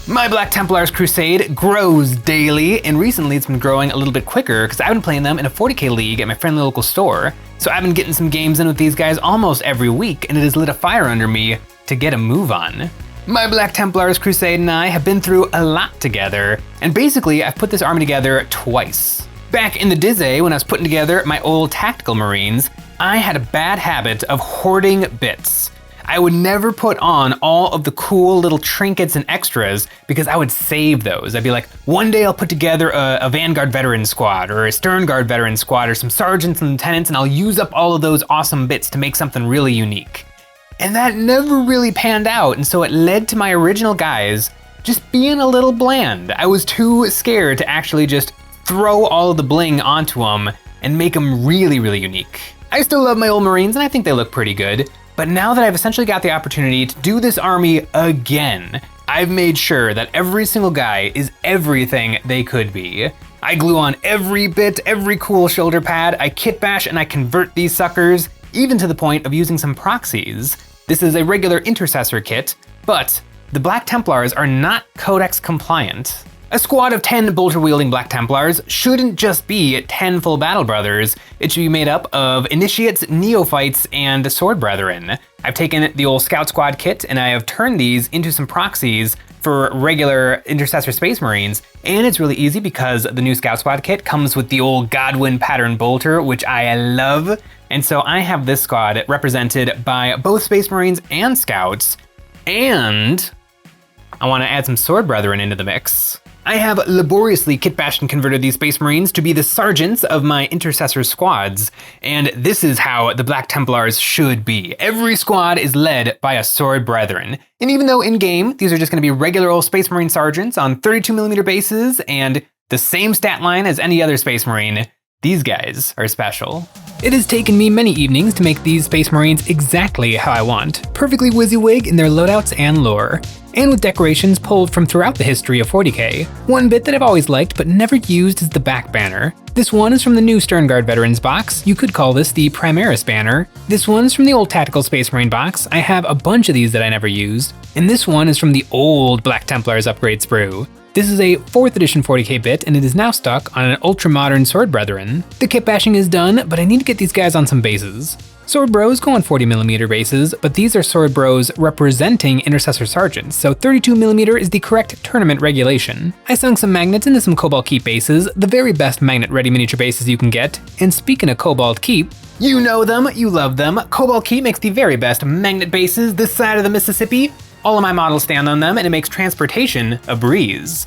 My Black Templars crusade grows daily, and recently it's been growing a little bit quicker because I've been playing them in a 40k league at my friendly local store. So I've been getting some games in with these guys almost every week, and it has lit a fire under me to get a move on. My Black Templars crusade and I have been through a lot together, and basically I've put this army together twice. Back in the Dizzy, when I was putting together my old tactical marines, I had a bad habit of hoarding bits. I would never put on all of the cool little trinkets and extras because I would save those. I'd be like, one day I'll put together a Vanguard veteran squad or a Stern Guard veteran squad or some sergeants and lieutenants, and I'll use up all of those awesome bits to make something really unique. And that never really panned out, and so it led to my original guys just being a little bland. I was too scared to actually just throw all of the bling onto them and make them really, really unique. I still love my old Marines and I think they look pretty good. But now that I've essentially got the opportunity to do this army again, I've made sure that every single guy is everything they could be. I glue on every bit, every cool shoulder pad, I kitbash and I convert these suckers, even to the point of using some proxies. This is a regular intercessor kit, but the Black Templars are not Codex compliant. A squad of 10 bolter-wielding Black Templars shouldn't just be 10 full battle brothers. It should be made up of initiates, neophytes, and sword brethren. I've taken the old scout squad kit and I have turned these into some proxies for regular intercessor space marines, and it's really easy because the new scout squad kit comes with the old Godwin pattern bolter, which I love. And so I have this squad represented by both space marines and scouts, and I want to add some sword brethren into the mix. I have laboriously kitbashed and converted these Space Marines to be the sergeants of my intercessor squads, and this is how the Black Templars should be. Every squad is led by a sword brethren, and even though in-game these are just going to be regular old Space Marine sergeants on 32mm bases and the same stat line as any other Space Marine, these guys are special. It has taken me many evenings to make these Space Marines exactly how I want, perfectly WYSIWYG in their loadouts and lore, and with decorations pulled from throughout the history of 40k. One bit that I've always liked but never used is the back banner. This one is from the new Stern Guard Veterans box. You could call this the Primaris banner. This one's from the old Tactical Space Marine box. I have a bunch of these that I never used. And this one is from the old Black Templars upgrade sprue. This is a 4th edition 40k bit, and it is now stuck on an ultra-modern Sword Brethren. The kit bashing is done, but I need to get these guys on some bases. Sword Bros go on 40mm bases, but these are Sword Bros representing Intercessor Sergeants, so 32mm is the correct tournament regulation. I sunk some magnets into some Cobalt Keep bases, the very best magnet-ready miniature bases you can get, and speaking of Cobalt Keep, you know them, you love them. Cobalt Keep makes the very best magnet bases this side of the Mississippi. All of my models stand on them, and it makes transportation a breeze.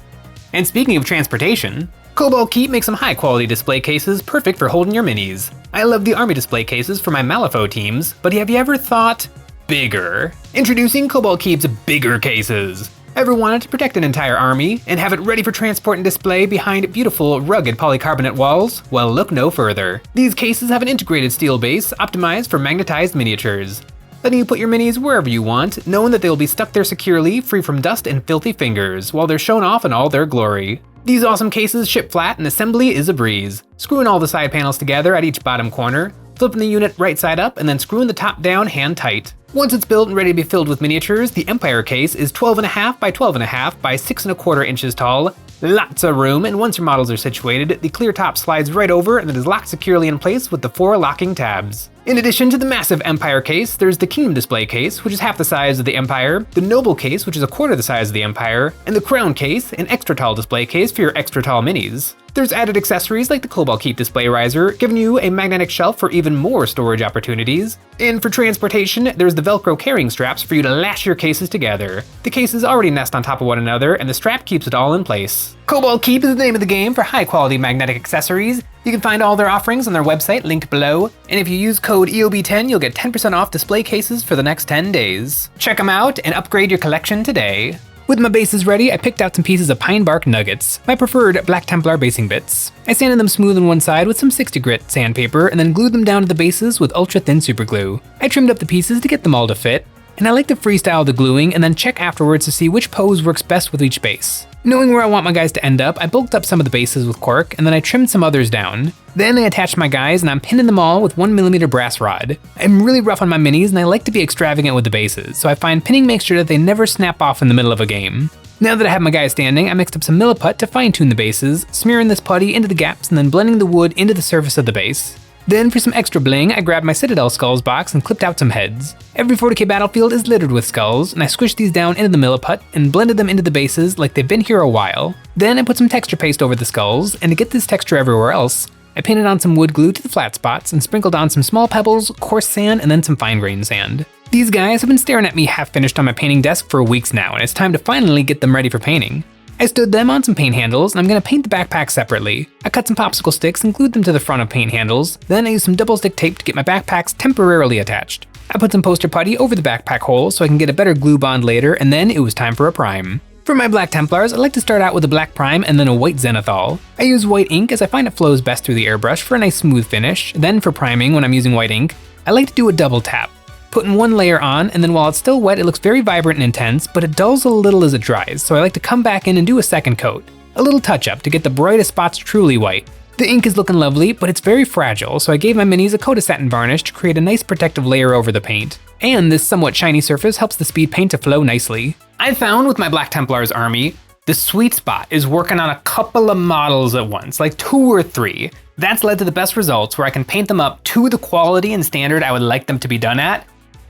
And speaking of transportation, Cobalt Keep makes some high-quality display cases perfect for holding your minis. I love the army display cases for my Malifaux teams, but have you ever thought bigger? Introducing Cobalt Keep's bigger cases. Ever wanted to protect an entire army and have it ready for transport and display behind beautiful, rugged polycarbonate walls? Well, look no further. These cases have an integrated steel base optimized for magnetized miniatures, letting you put your minis wherever you want, knowing that they will be stuck there securely, free from dust and filthy fingers, while they're shown off in all their glory. These awesome cases ship flat and assembly is a breeze. Screwing all the side panels together at each bottom corner, flipping the unit right side up, and then screwing the top down hand tight. Once it's built and ready to be filled with miniatures, the Empire case is 12.5 by 12.5 by 6.25 inches tall. Lots of room, and once your models are situated, the clear top slides right over and it is locked securely in place with the 4 locking tabs. In addition to the massive Empire case, there's the Kingdom display case, which is half the size of the Empire, the Noble case, which is a quarter the size of the Empire, and the Crown case, an extra tall display case for your extra tall minis. There's added accessories like the Cobalt Keep display riser, giving you a magnetic shelf for even more storage opportunities. And for transportation, there's the Velcro carrying straps for you to lash your cases together. The cases already nest on top of one another, and the strap keeps it all in place. Cobalt Keep is the name of the game for high-quality magnetic accessories. You can find all their offerings on their website, linked below. And if you use code EOB10, you'll get 10% off display cases for the next 10 days. Check them out and upgrade your collection today. With my bases ready, I picked out some pieces of pine bark nuggets, my preferred Black Templar basing bits. I sanded them smooth on one side with some 60 grit sandpaper and then glued them down to the bases with ultra thin super glue. I trimmed up the pieces to get them all to fit, and I like to freestyle the gluing and then check afterwards to see which pose works best with each base. Knowing where I want my guys to end up, I bulked up some of the bases with cork and then I trimmed some others down. Then I attached my guys and I'm pinning them all with 1mm brass rod. I'm really rough on my minis and I like to be extravagant with the bases, so I find pinning makes sure that they never snap off in the middle of a game. Now that I have my guys standing, I mixed up some milliput to fine-tune the bases, smearing this putty into the gaps and then blending the wood into the surface of the base. Then for some extra bling, I grabbed my Citadel Skulls box and clipped out some heads. Every 40k battlefield is littered with skulls, and I squished these down into the milliput and blended them into the bases like they've been here a while. Then I put some texture paste over the skulls, and to get this texture everywhere else, I painted on some wood glue to the flat spots and sprinkled on some small pebbles, coarse sand, and then some fine-grained sand. These guys have been staring at me half-finished on my painting desk for weeks now, and it's time to finally get them ready for painting. I stood them on some paint handles, and I'm going to paint the backpack separately. I cut some popsicle sticks and glued them to the front of paint handles, then I used some double stick tape to get my backpacks temporarily attached. I put some poster putty over the backpack hole so I can get a better glue bond later, and then it was time for a prime. For my Black Templars, I like to start out with a black prime and then a white zenithal. I use white ink as I find it flows best through the airbrush for a nice smooth finish. Then for priming, when I'm using white ink, I like to do a double tap. Putting one layer on, and then while it's still wet, it looks very vibrant and intense, but it dulls a little as it dries, so I like to come back in and do a second coat. A little touch up to get the brightest spots truly white. The ink is looking lovely, but it's very fragile, so I gave my minis a coat of satin varnish to create a nice protective layer over the paint. And this somewhat shiny surface helps the speed paint to flow nicely. I found with my Black Templars army, the sweet spot is working on a couple of models at once, like 2 or 3. That's led to the best results where I can paint them up to the quality and standard I would like them to be done at,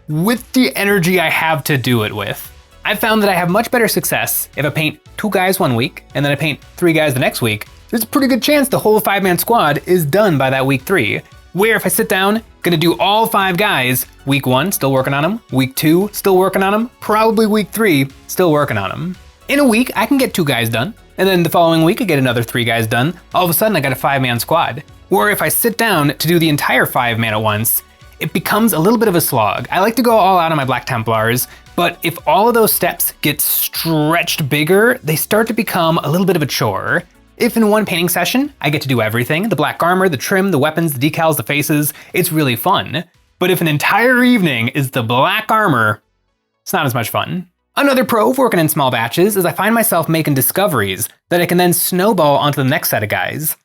with the energy I have to do it with. I've found that I have much better success if I paint 2 guys one week, and then I paint 3 guys the next week. There's a pretty good chance the whole 5-man squad is done by that week 3. Where if I sit down, gonna do all 5 guys, week 1, still working on them, week 2, still working on them, probably week 3, still working on them. In a week, I can get 2 guys done, and then the following week I get another 3 guys done. All of a sudden I got a 5-man squad. Or if I sit down to do the entire 5-man at once, it becomes a little bit of a slog. I like to go all out on my Black Templars, but if all of those steps get stretched bigger, they start to become a little bit of a chore. If in one painting session, I get to do everything, the black armor, the trim, the weapons, the decals, the faces, it's really fun. But if an entire evening is the black armor, it's not as much fun. Another pro of working in small batches is I find myself making discoveries that I can then snowball onto the next set of guys.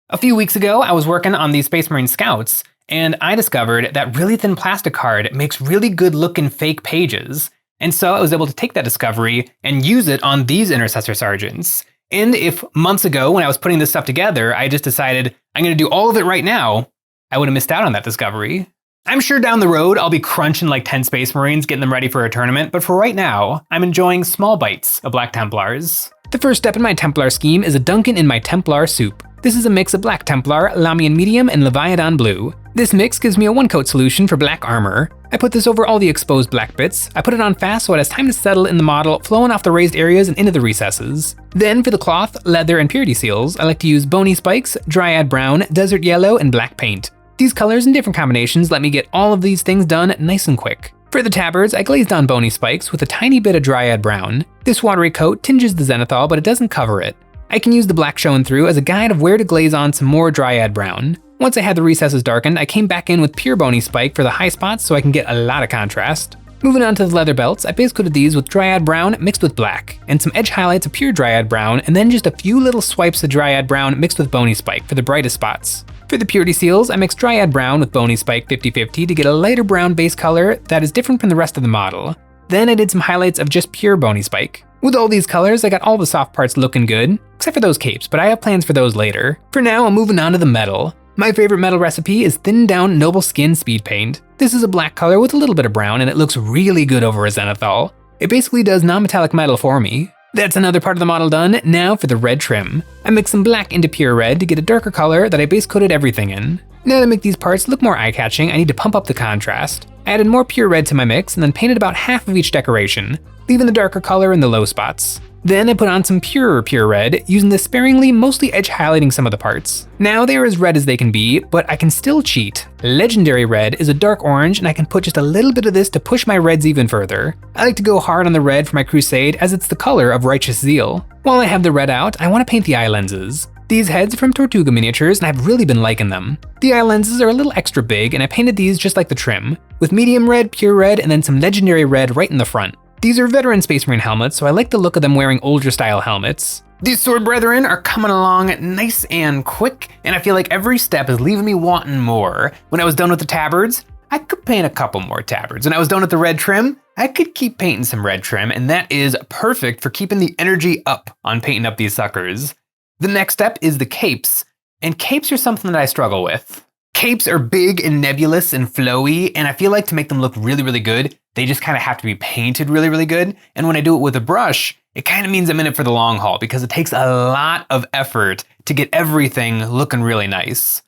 A few weeks ago, I was working on these Space Marine Scouts, and I discovered that really thin plastic card makes really good looking fake pages. And so I was able to take that discovery and use it on these Intercessor Sergeants. And if months ago when I was putting this stuff together, I just decided I'm gonna do all of it right now, I would have missed out on that discovery. I'm sure down the road I'll be crunching like 10 Space Marines, getting them ready for a tournament, but for right now, I'm enjoying small bites of Black Templars. The first step in my Templar scheme is a Dunkin' in my Templar soup. This is a mix of Black Templar, Lamian Medium, and Leviathan Blue. This mix gives me a 1-coat solution for black armor. I put this over all the exposed black bits. I put it on fast so it has time to settle in the model, flowing off the raised areas and into the recesses. Then for the cloth, leather, and purity seals, I like to use Bony Spikes, Dryad Brown, Desert Yellow, and Black Paint. These colors in different combinations let me get all of these things done nice and quick. For the tabards, I glazed on Bony Spikes with a tiny bit of Dryad Brown. This watery coat tinges the zenithal, but it doesn't cover it. I can use the black showing through as a guide of where to glaze on some more Dryad Brown. Once I had the recesses darkened, I came back in with pure Bony Spike for the high spots so I can get a lot of contrast. Moving on to the leather belts, I base coated these with Dryad Brown mixed with black, and some edge highlights of pure Dryad Brown, and then just a few little swipes of Dryad Brown mixed with Bony Spike for the brightest spots. For the purity seals, I mixed Dryad Brown with Bony Spike 50-50 to get a lighter brown base color that is different from the rest of the model. Then I did some highlights of just pure Bony Spike. With all these colors, I got all the soft parts looking good, except for those capes, but I have plans for those later. For now, I'm moving on to the metal. My favorite metal recipe is thinned down Noble Skin Speed Paint. This is a black color with a little bit of brown, and it looks really good over a zenithal. It basically does non-metallic metal for me. That's another part of the model done. Now for the red trim. I mixed some black into pure red to get a darker color that I base coated everything in. Now to make these parts look more eye-catching, I need to pump up the contrast. I added more pure red to my mix and then painted about half of each decoration, leaving the darker color in the low spots. Then I put on some pure red, using this sparingly, mostly edge highlighting some of the parts. Now they are as red as they can be, but I can still cheat. Legendary red is a dark orange, and I can put just a little bit of this to push my reds even further. I like to go hard on the red for my crusade as it's the color of righteous zeal. While I have the red out, I want to paint the eye lenses. These heads are from Tortuga Miniatures, and I've really been liking them. The eye lenses are a little extra big, and I painted these just like the trim, with medium red, pure red, and then some legendary red right in the front. These are veteran Space Marine helmets, so I like the look of them wearing older style helmets. These sword brethren are coming along nice and quick, and I feel like every step is leaving me wanting more. When I was done with the tabards, I could paint a couple more tabards. When I was done with the red trim, I could keep painting some red trim, and that is perfect for keeping the energy up on painting up these suckers. The next step is the capes, and capes are something that I struggle with. Capes are big and nebulous and flowy, and I feel like to make them look really, really good, they just kind of have to be painted really, really good. And when I do it with a brush, it kind of means I'm in it for the long haul because it takes a lot of effort to get everything looking really nice.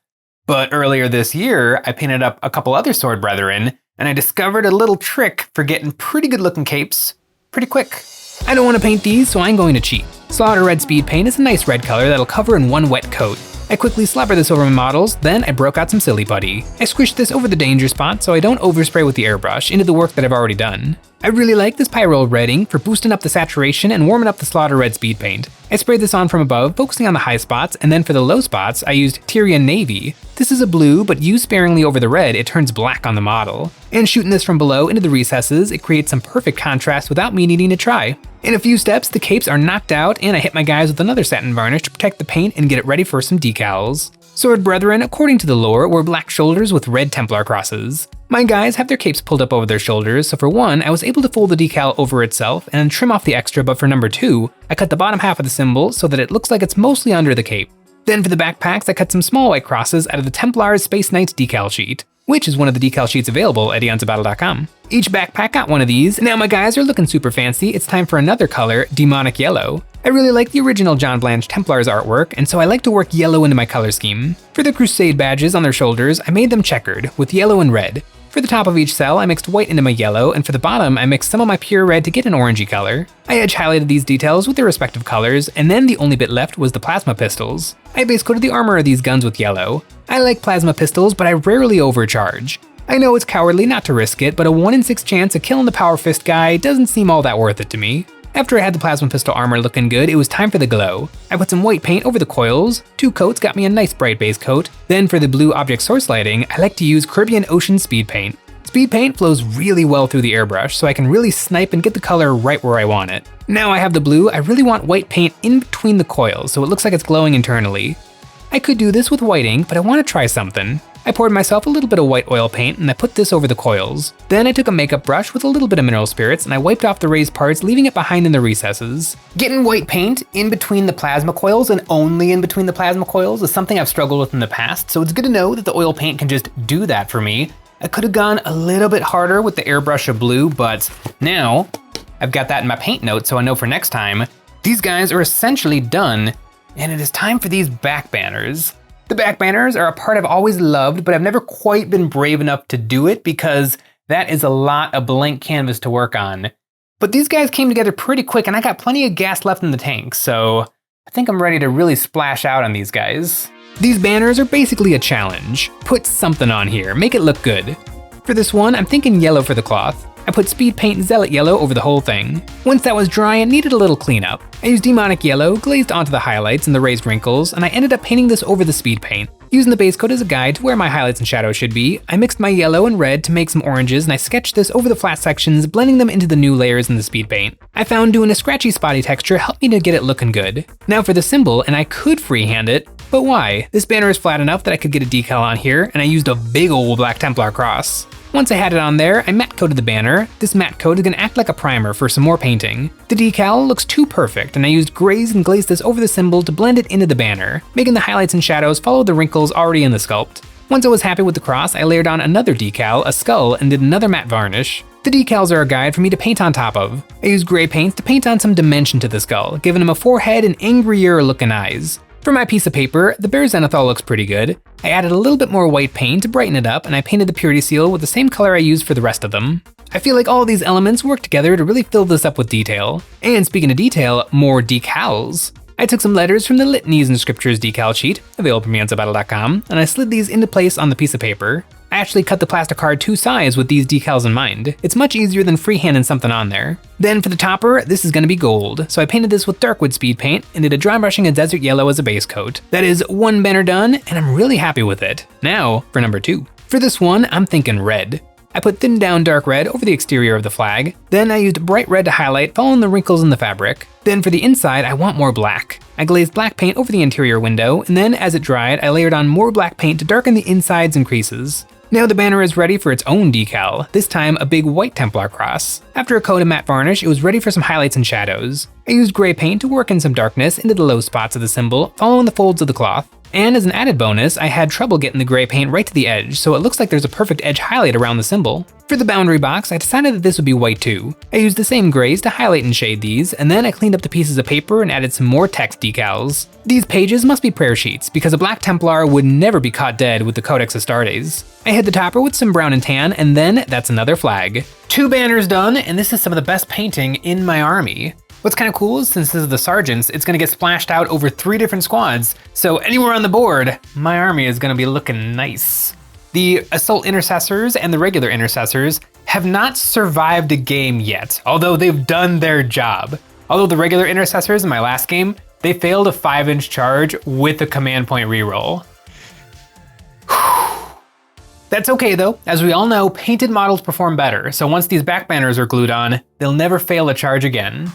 But earlier this year, I painted up a couple other sword brethren, and I discovered a little trick for getting pretty good looking capes pretty quick. I don't want to paint these, so I'm going to cheat. Slaughter Red Speed Paint is a nice red color that'll cover in one wet coat. I quickly slapper this over my models, then I broke out some Silly Putty. I squished this over the danger spot so I don't overspray with the airbrush into the work that I've already done. I really like this Pyroll Red ink for boosting up the saturation and warming up the Slaughter Red Speed Paint. I sprayed this on from above, focusing on the high spots, and then for the low spots, I used Tyrian Navy. This is a blue, but used sparingly over the red, it turns black on the model. And shooting this from below into the recesses, it creates some perfect contrast without me needing to try. In a few steps, the capes are knocked out, and I hit my guys with another satin varnish to protect the paint and get it ready for some decals. Sword Brethren, according to the lore, were black shoulders with red Templar crosses. My guys have their capes pulled up over their shoulders, so for one, I was able to fold the decal over itself and trim off the extra, but for number two, I cut the bottom half of the symbol so that it looks like it's mostly under the cape. Then for the backpacks, I cut some small white crosses out of the Templars Space Knights decal sheet, which is one of the decal sheets available at EonsOfBattle.com. Each backpack got one of these. Now my guys are looking super fancy, it's time for another color, Demonic Yellow. I really like the original John Blanche Templars artwork, and so I like to work yellow into my color scheme. For the Crusade badges on their shoulders, I made them checkered, with yellow and red. For the top of each cell, I mixed white into my yellow, and for the bottom, I mixed some of my pure red to get an orangey color. I edge highlighted these details with their respective colors, and then the only bit left was the plasma pistols. I base coated the armor of these guns with yellow. I like plasma pistols, but I rarely overcharge. I know it's cowardly not to risk it, but a 1 in 6 chance of killing the Power Fist guy doesn't seem all that worth it to me. After I had the plasma pistol armor looking good, it was time for the glow. I put some white paint over the coils, 2 coats got me a nice bright base coat, then for the blue object source lighting, I like to use Caribbean Ocean Speed Paint. Speed paint flows really well through the airbrush, so I can really snipe and get the color right where I want it. Now I have the blue, I really want white paint in between the coils so it looks like it's glowing internally. I could do this with white ink, but I want to try something. I poured myself a little bit of white oil paint and I put this over the coils. Then I took a makeup brush with a little bit of mineral spirits and I wiped off the raised parts, leaving it behind in the recesses. Getting white paint in between the plasma coils and only in between the plasma coils is something I've struggled with in the past, so it's good to know that the oil paint can just do that for me. I could have gone a little bit harder with the airbrush of blue, but now I've got that in my paint notes so I know for next time. These guys are essentially done, and it is time for these back banners. The back banners are a part I've always loved, but I've never quite been brave enough to do it because that is a lot of blank canvas to work on. But these guys came together pretty quick and I got plenty of gas left in the tank, so I think I'm ready to really splash out on these guys. These banners are basically a challenge. Put something on here, make it look good. For this one, I'm thinking yellow for the cloth. I put speed paint Zealot Yellow over the whole thing. Once that was dry, it needed a little cleanup. I used Demonic Yellow, glazed onto the highlights and the raised wrinkles, and I ended up painting this over the speed paint. Using the base coat as a guide to where my highlights and shadows should be, I mixed my yellow and red to make some oranges and I sketched this over the flat sections, blending them into the new layers in the speed paint. I found doing a scratchy spotty texture helped me to get it looking good. Now for the symbol, and I could freehand it, but why? This banner is flat enough that I could get a decal on here, and I used a big old Black Templar cross. Once I had it on there, I matte coated the banner. This matte coat is going to act like a primer for some more painting. The decal looks too perfect, and I used graze and glazed this over the symbol to blend it into the banner, making the highlights and shadows follow the wrinkles already in the sculpt. Once I was happy with the cross, I layered on another decal, a skull, and did another matte varnish. The decals are a guide for me to paint on top of. I used gray paints to paint on some dimension to the skull, giving him a forehead and angrier looking eyes. For my piece of paper, the Bear Zenithal looks pretty good. I added a little bit more white paint to brighten it up, and I painted the purity seal with the same color I used for the rest of them. I feel like all of these elements work together to really fill this up with detail. And speaking of detail, more decals. I took some letters from the Litanies and Scriptures decal sheet, available from EonsOfBattle.com, and I slid these into place on the piece of paper. I actually cut the plastic card 2 sides with these decals in mind. It's much easier than freehanding something on there. Then for the topper, this is going to be gold, so I painted this with Darkwood speed paint and did a dry brushing of Desert Yellow as a base coat. That is one banner done, and I'm really happy with it. Now for number 2. For this one, I'm thinking red. I put thinned down dark red over the exterior of the flag. Then I used bright red to highlight, following the wrinkles in the fabric. Then for the inside, I want more black. I glazed black paint over the interior window, and then as it dried, I layered on more black paint to darken the insides and creases. Now the banner is ready for its own decal, this time a big white Templar cross. After a coat of matte varnish, it was ready for some highlights and shadows. I used gray paint to work in some darkness into the low spots of the symbol, following the folds of the cloth. And as an added bonus, I had trouble getting the gray paint right to the edge, so it looks like there's a perfect edge highlight around the symbol. For the boundary box, I decided that this would be white too. I used the same grays to highlight and shade these, and then I cleaned up the pieces of paper and added some more text decals. These pages must be prayer sheets, because a Black Templar would never be caught dead with the Codex Astartes. I hid the topper with some brown and tan, and then that's another flag. 2 banners done, and this is some of the best painting in my army. What's kind of cool is since this is the sergeants, it's gonna get splashed out over 3 different squads, so anywhere on the board, my army is gonna be looking nice. The assault intercessors and the regular intercessors have not survived a game yet, although they've done their job. Although the regular intercessors in my last game, they failed a 5-inch charge with a command point reroll. That's okay though, as we all know, painted models perform better, so once these back banners are glued on, they'll never fail a charge again.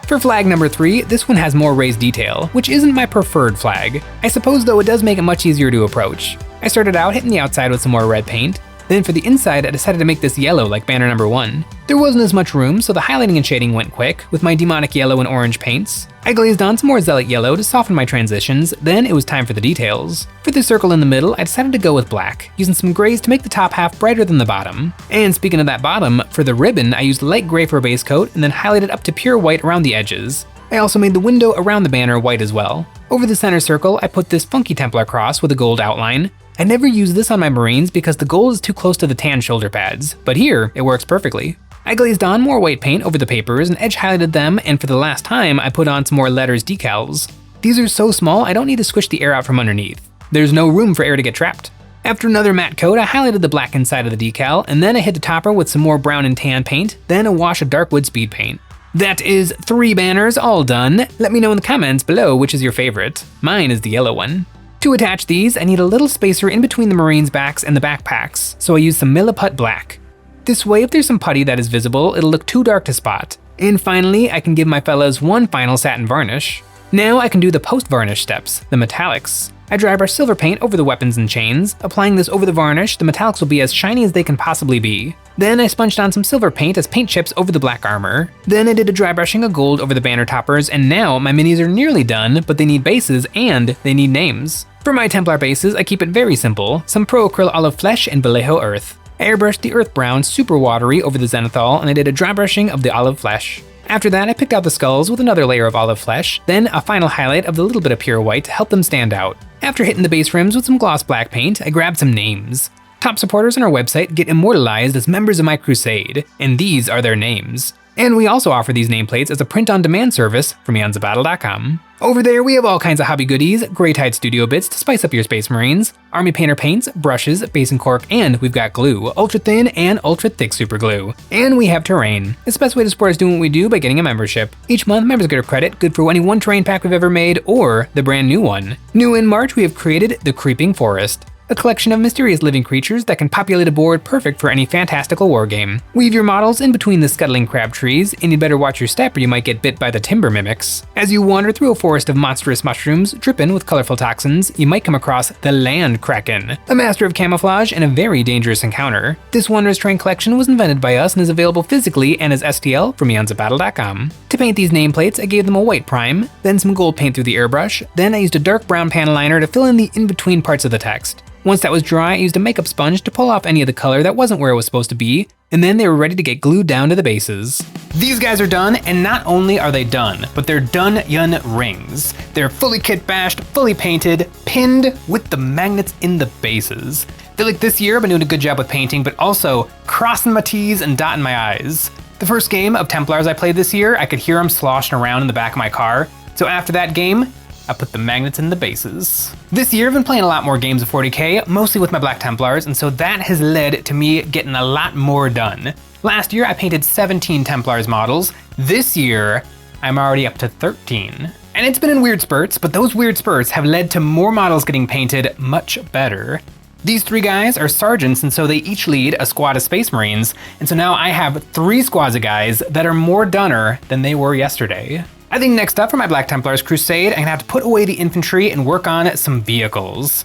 For flag number 3, this one has more raised detail, which isn't my preferred flag. I suppose though it does make it much easier to approach. I started out hitting the outside with some more red paint, then for the inside I decided to make this yellow like banner number 1. There wasn't as much room, so the highlighting and shading went quick with my demonic yellow and orange paints. I glazed on some more zealot yellow to soften my transitions, then it was time for the details. For the circle in the middle, I decided to go with black, using some grays to make the top half brighter than the bottom. And speaking of that bottom, for the ribbon I used light gray for a base coat and then highlighted up to pure white around the edges. I also made the window around the banner white as well. Over the center circle, I put this funky Templar cross with a gold outline. I never use this on my Marines because the gold is too close to the tan shoulder pads, but here it works perfectly. I glazed on more white paint over the papers and edge highlighted them, and for the last time I put on some more letters decals. These are so small I don't need to squish the air out from underneath. There's no room for air to get trapped. After another matte coat, I highlighted the black inside of the decal, and then I hit the topper with some more brown and tan paint, then a wash of dark wood speed paint. That is 3 banners all done. Let me know in the comments below which is your favorite. Mine is the yellow one. To attach these, I need a little spacer in between the Marines' backs and the backpacks, so I use some Milliput black. This way, if there's some putty that is visible, it'll look too dark to spot. And finally, I can give my fellas one final satin varnish. Now I can do the post-varnish steps, the metallics. I dry brush silver paint over the weapons and chains. Applying this over the varnish, the metallics will be as shiny as they can possibly be. Then I sponged on some silver paint as paint chips over the black armor. Then I did a dry brushing of gold over the banner toppers, and now my minis are nearly done, but they need bases and they need names. For my Templar bases, I keep it very simple, some Pro Acryl Olive Flesh and Vallejo Earth. I airbrushed the Earth Brown super watery over the Zenithal, and I did a dry brushing of the Olive Flesh. After that, I picked out the skulls with another layer of olive flesh, then a final highlight of the little bit of pure white to help them stand out. After hitting the base rims with some gloss black paint, I grabbed some names. Top supporters on our website get immortalized as members of my crusade, and these are their names. And we also offer these nameplates as a print-on-demand service from EonsOfBattle.com. Over there, we have all kinds of hobby goodies, Grey-Tide Studio bits to spice up your Space Marines, Army Painter paints, brushes, base and cork, and we've got glue, ultra-thin and ultra-thick super glue. And we have terrain. It's the best way to support us doing what we do by getting a membership. Each month, members get a credit, good for any one terrain pack we've ever made, or the brand new one. New in March, we have created the Creeping Forest, a collection of mysterious living creatures that can populate a board perfect for any fantastical wargame. Weave your models in between the scuttling crab trees, and you better watch your step or you might get bit by the timber mimics. As you wander through a forest of monstrous mushrooms dripping with colorful toxins, you might come across the Land Kraken, a master of camouflage and a very dangerous encounter. This Wanderer's Train collection was invented by us and is available physically and as STL from EonsOfBattle.com. To paint these nameplates, I gave them a white prime, then some gold paint through the airbrush, then I used a dark brown panel liner to fill in the in-between parts of the text. Once that was dry, I used a makeup sponge to pull off any of the color that wasn't where it was supposed to be, and then they were ready to get glued down to the bases. These guys are done, and not only are they done, but they're done-yun rings. They're fully kit-bashed, fully painted, pinned with the magnets in the bases. I feel like this year I've been doing a good job with painting, but also crossing my T's and dotting my I's. The first game of Templars I played this year, I could hear them sloshing around in the back of my car, so after that game, I put the magnets in the bases. This year I've been playing a lot more games of 40k, mostly with my Black Templars, and so that has led to me getting a lot more done. Last year I painted 17 Templars models. This year, I'm already up to 13. And it's been in weird spurts, but those weird spurts have led to more models getting painted much better. These 3 guys are sergeants, and so they each lead a squad of Space Marines, and so now I have 3 squads of guys that are more doner than they were yesterday. I think next up for my Black Templars Crusade, I'm gonna have to put away the infantry and work on some vehicles.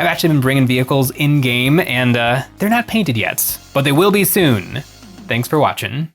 I've actually been bringing vehicles in-game, and they're not painted yet, but they will be soon. Thanks for watching.